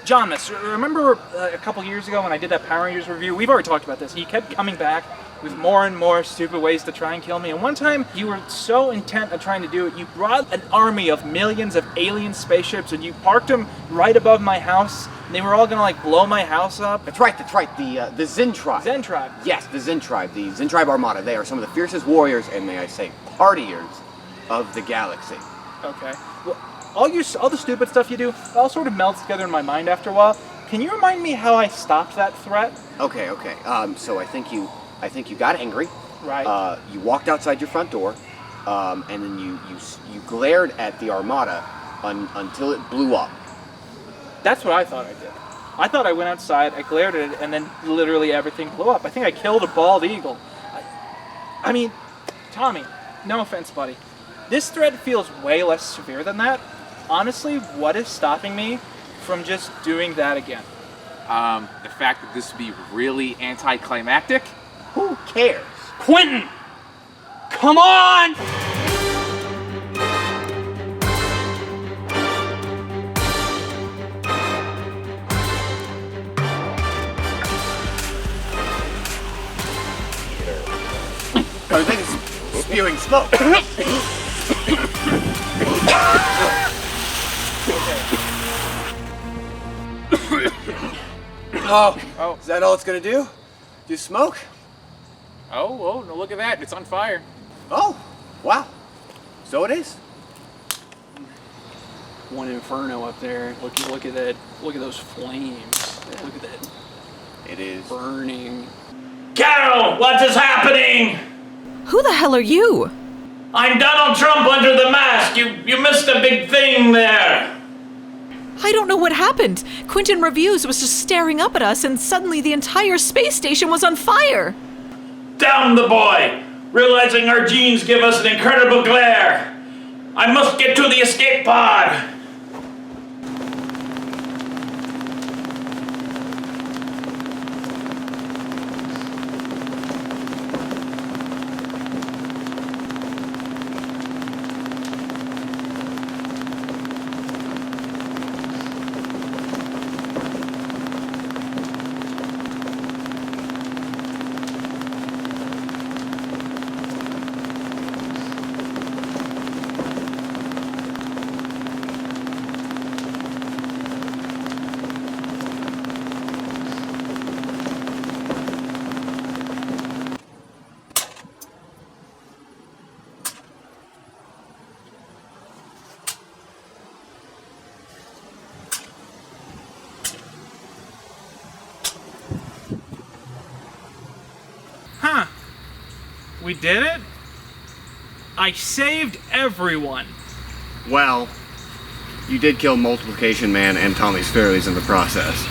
John, remember a couple years ago when I did that Power Rangers review? We've already talked about this. He kept coming back with more and more stupid ways to try and kill me. And one time, you were so intent on trying to do it, you brought an army of millions of alien spaceships and you parked them right above my house. And they were all gonna like blow my house up. That's right. The Zen Tribe. Zen Tribe. Yes, the Zen Tribe. The Zen Tribe Armada. They are some of the fiercest warriors and, may I say, partiers of the galaxy. Okay. Well, all the stupid stuff you do, it all sort of melts together in my mind after a while. Can you remind me how I stopped that threat? Okay. So I think you got angry. Right. You walked outside your front door, and then you glared at the Armada until it blew up. That's what I thought I did. I thought I went outside, I glared at it, and then literally everything blew up. I think I killed a bald eagle. I mean, Tommy, no offense, buddy. This threat feels way less severe than that. Honestly, what is stopping me from just doing that again? The fact that this would be really anticlimactic? Who cares? Quinton! Come on! Everything's spewing smoke. Oh, is that all it's gonna do? Do smoke? Oh, no, look at that. It's on fire. Oh, wow. So it is. One inferno up there. Look at that. Look at those flames. Look at that. It is burning. Carol, what is happening? Who the hell are you? I'm Donald Trump under the mask. You missed a big thing there. I don't know what happened. Quinton Reviews was just staring up at us and suddenly the entire space station was on fire. Down the boy! Realizing our genes give us an incredible glare. I must get to the escape pod. We did it? I saved everyone. Well, you did kill Multiplication Man and Tommy's Fairies in the process.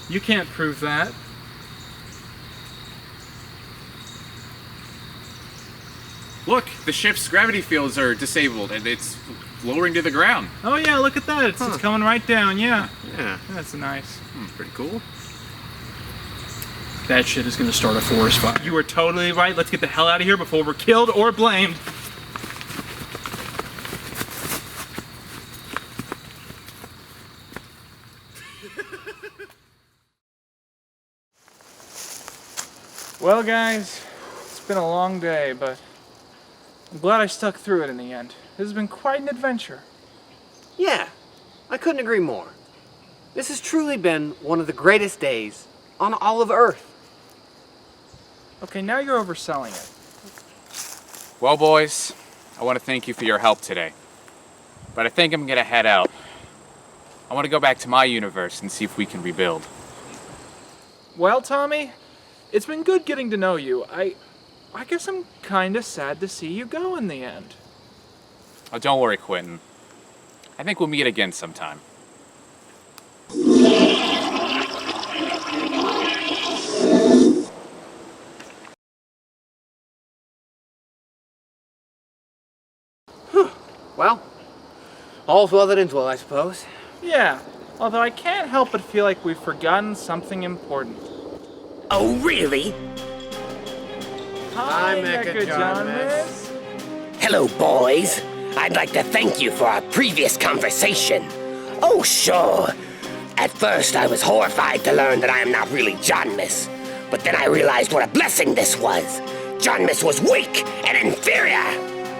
You can't prove that. Look, the ship's gravity fields are disabled and it's lowering to the ground. Oh yeah, look at that. It's coming right down, yeah. Yeah. That's nice. Pretty cool. That shit is gonna start a forest fire. You were totally right. Let's get the hell out of here before we're killed or blamed. Well, guys, it's been a long day, but I'm glad I stuck through it in the end. This has been quite an adventure. Yeah, I couldn't agree more. This has truly been one of the greatest days on all of Earth. Okay, now you're overselling it. Well, boys, I want to thank you for your help today. But I think I'm gonna head out. I want to go back to my universe and see if we can rebuild. Well, Tommy, it's been good getting to know you. I guess I'm kinda sad to see you go in the end. Oh, don't worry, Quinton. I think we'll meet again sometime. Well, all's well that ends well, I suppose. Yeah, although I can't help but feel like we've forgotten something important. Oh, really? Hi, Mecha Johnmas. Hello, boys. I'd like to thank you for our previous conversation. Oh, sure. At first, I was horrified to learn that I am not really Johnmas. But then I realized what a blessing this was. Johnmas was weak and inferior.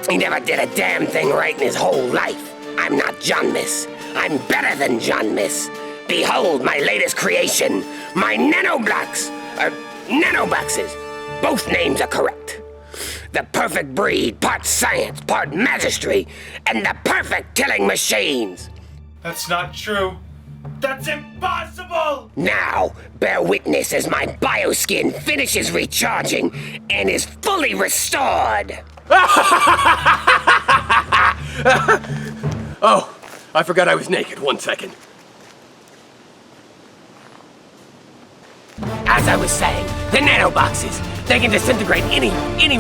He never did a damn thing right in his whole life. I'm not Johnmas. I'm better than Johnmas. Behold my latest creation, my nanoboxes. Both names are correct. The perfect breed, part science, part magistry, and the perfect killing machines. That's not true. That's impossible! Now, bear witness as my bioskin finishes recharging and is fully restored. Oh, I forgot I was naked. 1 second. As I was saying, the nanoboxes, they can disintegrate any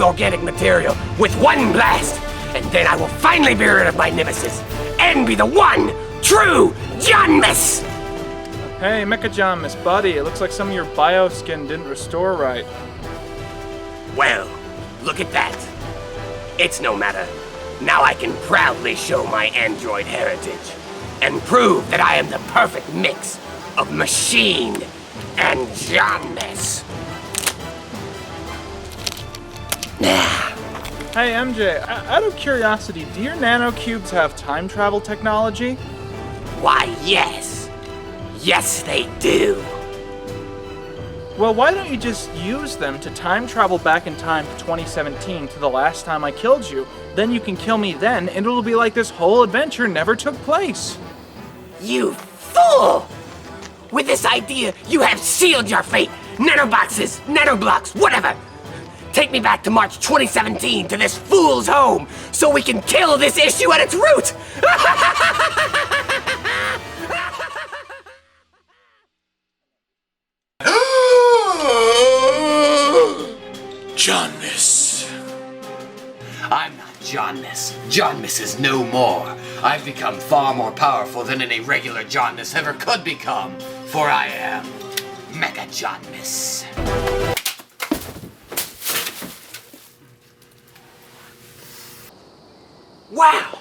organic material with one blast. And then I will finally be rid of my nemesis and be the one true Johnmas! Hey, Mecha Johnmas, buddy, it looks like some of your bioskin didn't restore right. Well, look at that. It's no matter. Now I can proudly show my android heritage and prove that I am the perfect mix of machine and Johnmas. Hey, MJ, out of curiosity, do your nanocubes have time travel technology? Why, yes. Yes, they do. Well, why don't you just use them to time travel back in time to 2017 to the last time I killed you? Then you can kill me then, and it'll be like this whole adventure never took place. You fool! With this idea, you have sealed your fate. Nanoboxes, nanoblocks, whatever. Take me back to March 2017 to this fool's home so we can kill this issue at its root! Johnmas. I'm not Johnmas. Johnmas is no more. I've become far more powerful than any regular Johnmas ever could become, for I am Mecha Johnmas. Wow!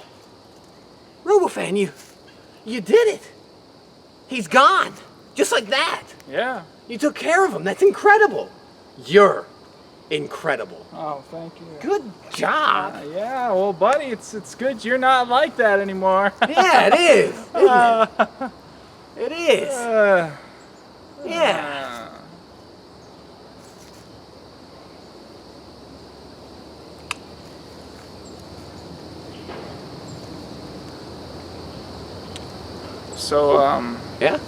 Robofan, you did it! He's gone! Just like that! Yeah. You took care of him, that's incredible! You're incredible. Oh, thank you. Good job! Yeah, well, buddy, it's good you're not like that anymore. Yeah, it is, isn't it? It is. Yeah. So, yeah?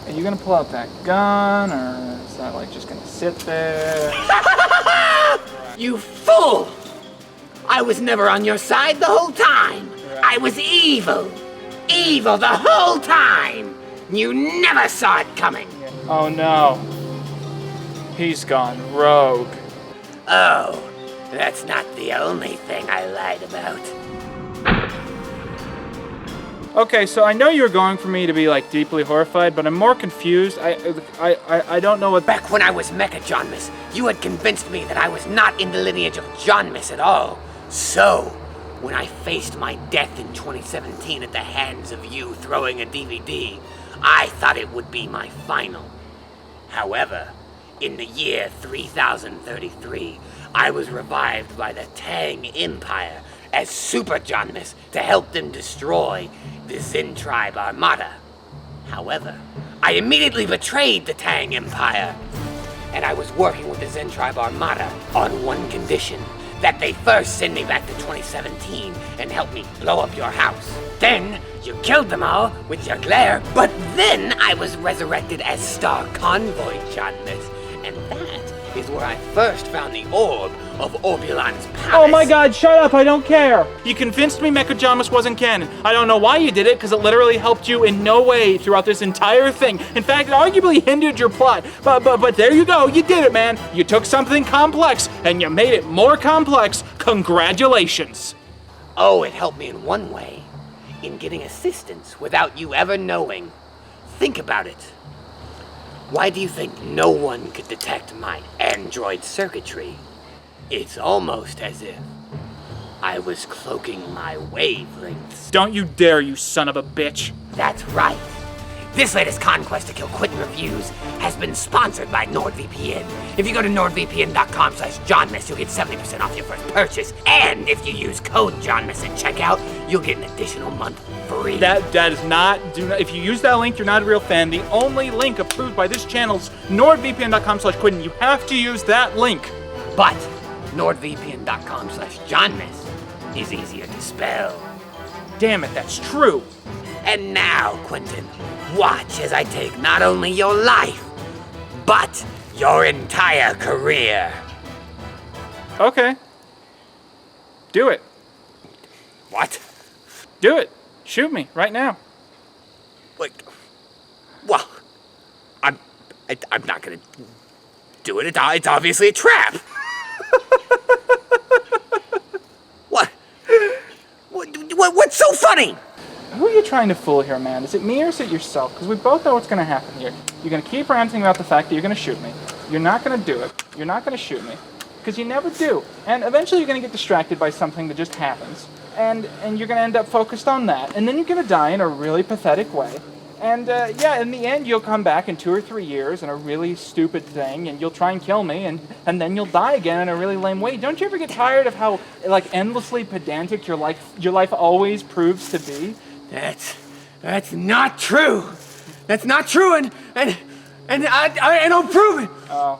Are you gonna pull out that gun, or is that like just gonna sit there? You fool! I was never on your side the whole time. I was evil. Evil the whole time. You never saw it coming. Oh no. He's gone rogue. Oh, that's not the only thing I lied about. Okay, so I know you were going for me to be like deeply horrified, but I'm more confused. I don't know what. Back when I was Mecha Johnmas, you had convinced me that I was not in the lineage of Johnmas at all. So, when I faced my death in 2017 at the hands of you throwing a DVD, I thought it would be my final. However, in the year 3033, I was revived by the Tang Empire as Super Johnmas to help them destroy the Zen Tribe Armada. However, I immediately betrayed the Tang Empire, and I was working with the Zen Tribe Armada on one condition, that they first send me back to 2017 and help me blow up your house. Then, You killed them all with your glare, but then I was resurrected as Star Convoy John Miss, and that is where I first found the orb of Orbulon's palace. Oh my god, shut up, I don't care. You convinced me Mechajamus wasn't canon. I don't know why you did it, because it literally helped you in no way throughout this entire thing. In fact, it arguably hindered your plot. But there you go, you did it, man. You took something complex, and you made it more complex. Congratulations. Oh, it helped me in one way. In getting assistance without you ever knowing. Think about it. Why do you think no one could detect my android circuitry? It's almost as if I was cloaking my wavelengths. Don't you dare, you son of a bitch. That's right. This latest conquest to kill Quinton Reviews has been sponsored by NordVPN. If you go to nordvpn.com/JohnMiss, you'll get 70% off your first purchase. And if you use code JohnMiss at checkout, you'll get an additional month free. That is not, if you use that link, you're not a real fan. The only link approved by this channel's nordvpn.com/Quinton. You have to use that link. But nordvpn.com/JohnMiss is easier to spell. Damn it, that's true. And now, Quinton, watch as I take not only your life, but your entire career. Okay. Do it. What? Do it. Shoot me right now. Wait. Well, I'm not gonna do it. It's obviously a trap. What's so funny? Who are you trying to fool here, man? Is it me or is it yourself? Because we both know what's going to happen here. You're going to keep ranting about the fact that you're going to shoot me. You're not going to do it. You're not going to shoot me. Because you never do. And eventually you're going to get distracted by something that just happens. And you're going to end up focused on that. And then you're going to die in a really pathetic way. And yeah, in the end, you'll come back in 2 or 3 years in a really stupid thing, and you'll try and kill me, and then you'll die again in a really lame way. Don't you ever get tired of how endlessly pedantic your life always proves to be? That's not true. That's not true, and I'll prove it. Oh.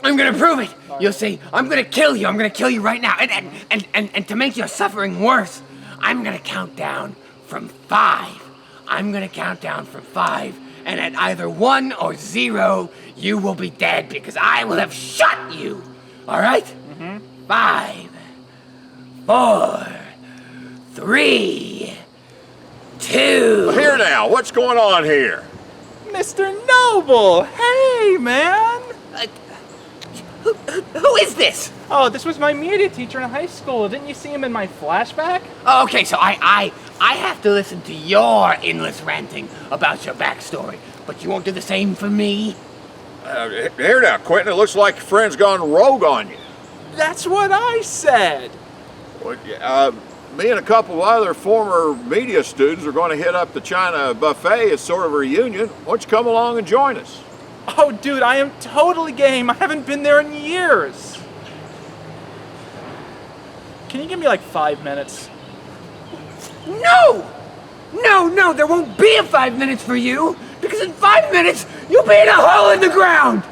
I'm gonna prove it. You'll see. I'm gonna kill you. I'm gonna kill you right now. And to make your suffering worse, I'm gonna count down from 5. I'm gonna count down from 5, and at either 1 or 0, you will be dead because I will have shot you. All right? Mm-hmm. 5, 4, 3, 2. Well, here now, what's going on here? Mr. Noble, hey, man. Who is this? Oh, this was my media teacher in high school. Didn't you see him in my flashback? Oh, okay, so I have to listen to your endless ranting about your backstory, but you won't do the same for me? Here now, Quentin, it looks like your friend's gone rogue on you. That's what I said. Well, me and a couple of other former media students are going to hit up the China buffet as sort of a reunion. Why don't you come along and join us? Oh, dude, I am totally game. I haven't been there in years. Can you give me like 5 minutes? No! No, there won't be a 5 minutes for you, because in 5 minutes, you'll be in a hole in the ground!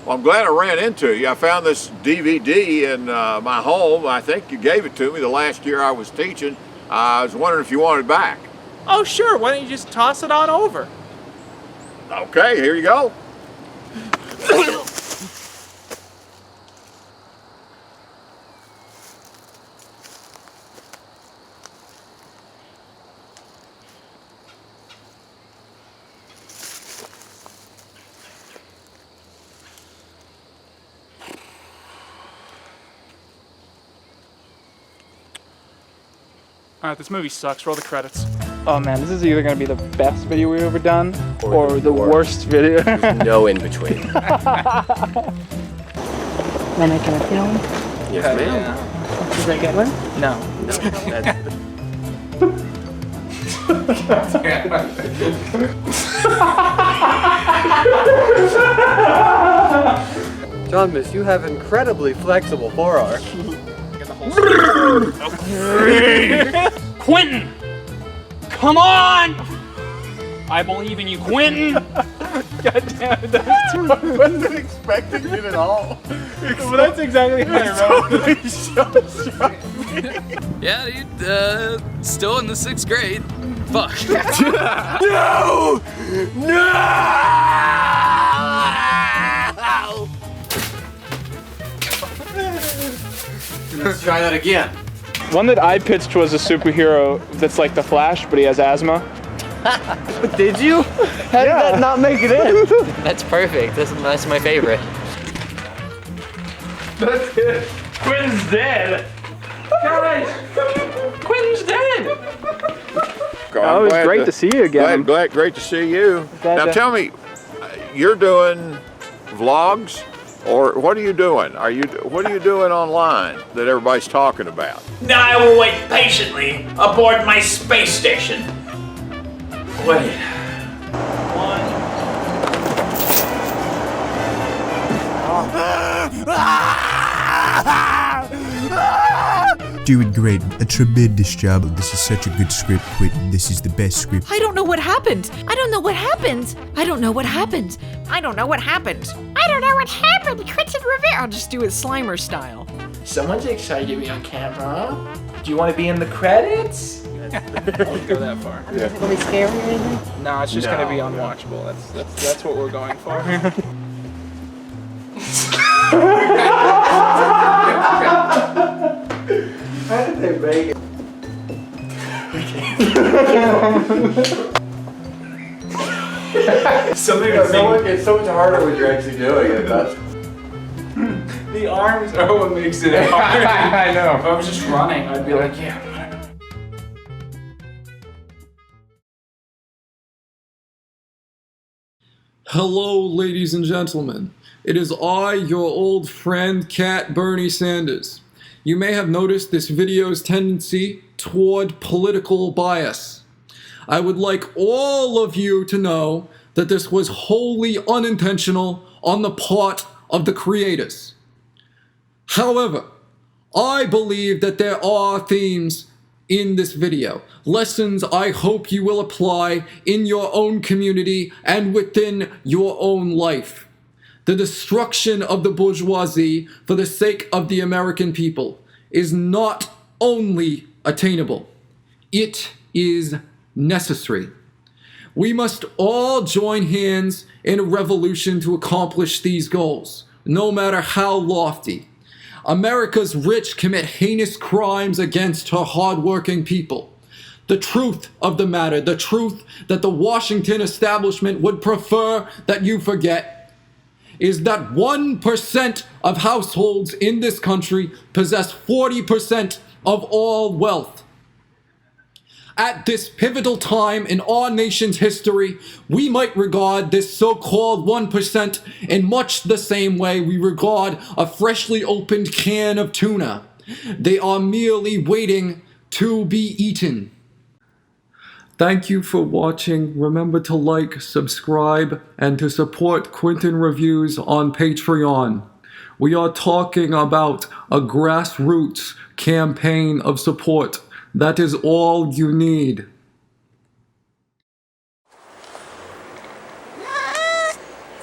Well, I'm glad I ran into you. I found this DVD in my home. I think you gave it to me the last year I was teaching. I was wondering if you wanted it back. Oh, sure. Why don't you just toss it on over? Okay, here you go. Alright, this movie sucks. Roll the credits. Oh man, this is either going to be the best video we've ever done or the worst video. There's no in between. Am I making a film? Yes, ma'am. Did I get one? No. John Miss, you have incredibly flexible forearms. Quinton! Come on! I believe in you, Quinton! God damn it, that was too much. I wasn't expecting it at all. Well, that's exactly how I wrote it. Totally shut Yeah, dude, still in the 6th grade. Fuck. No! No! Let's try that again. One that I pitched was a superhero that's like the Flash, but he has asthma. Did you? How did that not make it in? That's perfect. That's my favorite. That's it. Quinton's dead. Guys, Quinton's dead. Oh, it was great to see you again. Great to see you. Glad Now to- tell me, you're doing vlogs, or what are you doing? What are you doing online that everybody's talking about? Now I will wait patiently aboard my space station. Wait. Doing great. A tremendous job. This is such a good script, Quinton. This is the best script. I don't know what happened. I don't know what happened. I don't know what happened. I don't know what happened. I don't know what happened. Quinton Reviews. I'll just do it Slimer style. Someone's excited to be on camera. Do you want to be in the credits? I won't go that far. Is it gonna be scary or anything? No, it's just gonna be unwatchable. That's what we're going for. How did they make it? It's so much harder when you're actually doing it. The arms are what makes it hard. I know. If I was just running, I'd be like, yeah. Hello, ladies and gentlemen. It is I, your old friend, Cat Bernie Sanders. You may have noticed this video's tendency toward political bias. I would like all of you to know that this was wholly unintentional on the part of the creators. However, I believe that there are themes in this video, lessons I hope you will apply in your own community and within your own life. The destruction of the bourgeoisie for the sake of the American people is not only attainable, it is necessary. We must all join hands in a revolution to accomplish these goals, no matter how lofty. America's rich commit heinous crimes against her hardworking people. The truth of the matter, the truth that the Washington establishment would prefer that you forget, is that 1% of households in this country possess 40% of all wealth. At this pivotal time in our nation's history, we might regard this so-called 1% in much the same way we regard a freshly opened can of tuna. They are merely waiting to be eaten. Thank you for watching. Remember to like, subscribe, and to support Quinton Reviews on Patreon. We are talking about a grassroots campaign of support. That is all you need.